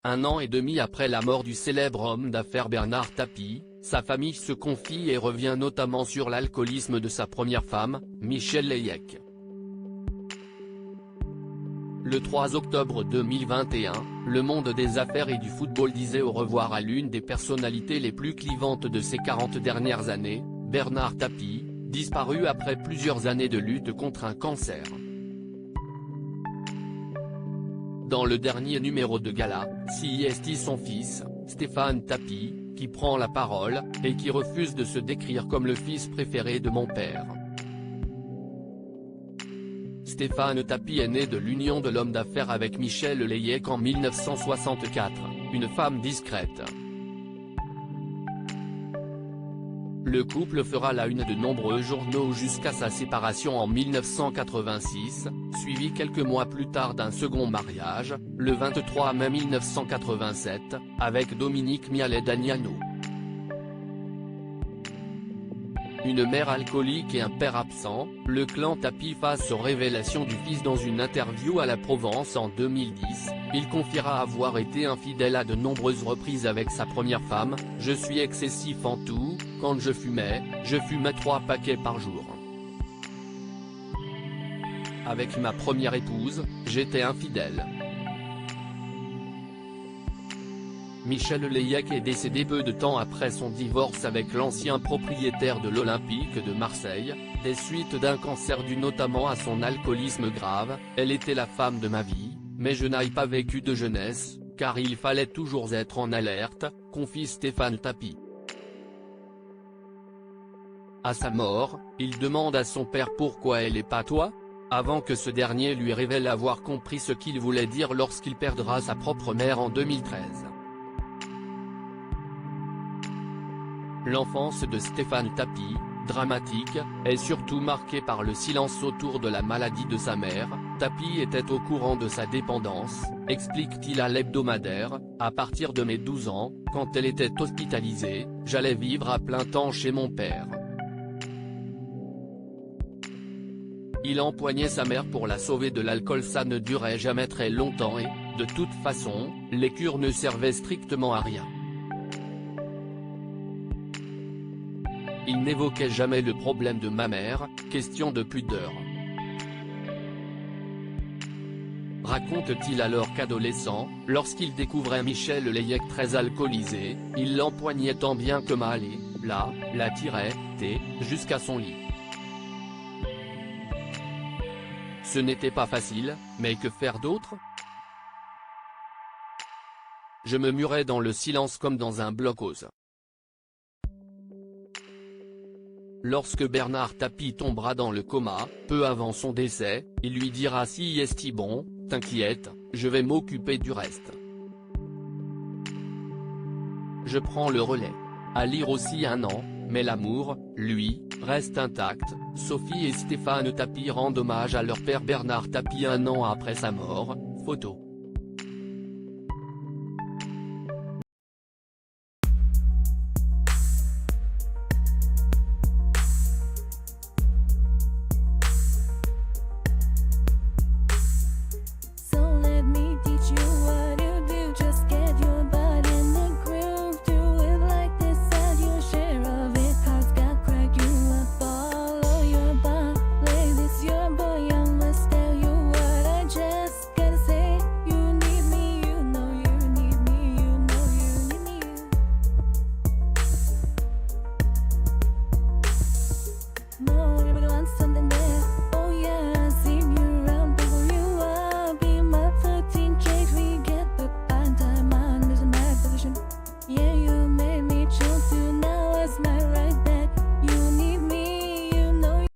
1 an et demi après la mort du célèbre homme d'affaires Bernard Tapie, sa famille se confie et revient notamment sur l'alcoolisme de sa première femme, Michèle Leyec. Le 3 octobre 2021, le monde des affaires et du football disait au revoir à l'une des personnalités les plus clivantes de ces 40 dernières années, Bernard Tapie, disparu après plusieurs années de lutte contre un cancer. Dans le dernier numéro de Gala, c'est son fils, Stéphane Tapie, qui prend la parole, et qui refuse de se décrire comme le fils préféré de mon père. Stéphane Tapie est né de l'union de l'homme d'affaires avec Michèle Leyec en 1964, une femme discrète. Le couple fera la une de nombreux journaux jusqu'à sa séparation en 1986, suivi quelques mois plus tard d'un second mariage, le 23 mai 1987, avec Dominique Mialet-Dagnano. Une mère alcoolique et un père absent, le clan Tapie face aux révélations du fils. Dans une interview à la Provence en 2010, il confiera avoir été infidèle à de nombreuses reprises avec sa première femme. « Je suis excessif en tout, quand je fumais 3 paquets par jour. Avec ma première épouse, j'étais infidèle. » Michèle Leyec est décédée peu de temps après son divorce avec l'ancien propriétaire de l'Olympique de Marseille, des suites d'un cancer dû notamment à son alcoolisme grave. « Elle était la femme de ma vie, mais je n'ai pas vécu de jeunesse, car il fallait toujours être en alerte », confie Stéphane Tapie. À sa mort, il demande à son père pourquoi elle et pas toi, avant que ce dernier lui révèle avoir compris ce qu'il voulait dire lorsqu'il perdra sa propre mère en 2013. L'enfance de Stéphane Tapie, dramatique, est surtout marquée par le silence autour de la maladie de sa mère. Tapie était au courant de sa dépendance, explique-t-il à l'hebdomadaire. « À partir de mes 12 ans, quand elle était hospitalisée, j'allais vivre à plein temps chez mon père. Il empoignait sa mère pour la sauver de l'alcool. Ça ne durait jamais très longtemps et, de toute façon, les cures ne servaient strictement à rien. Il n'évoquait jamais le problème de ma mère, question de pudeur. » Raconte-t-il alors qu'adolescent, lorsqu'il découvrait Michèle Leyec très alcoolisée, il l'empoignait tant bien que mal et, la tirait, jusqu'à son lit. Ce n'était pas facile, mais que faire d'autre? Je me murais dans le silence comme dans un blocos. Lorsque Bernard Tapie tombera dans le coma, peu avant son décès, il lui dira « Si est bon, t'inquiète, je vais m'occuper du reste. Je prends le relais. » À lire aussi 1 an, mais l'amour, lui, reste intact. Sophie et Stéphane Tapie rendent hommage à leur père Bernard Tapie 1 an après sa mort. Photo.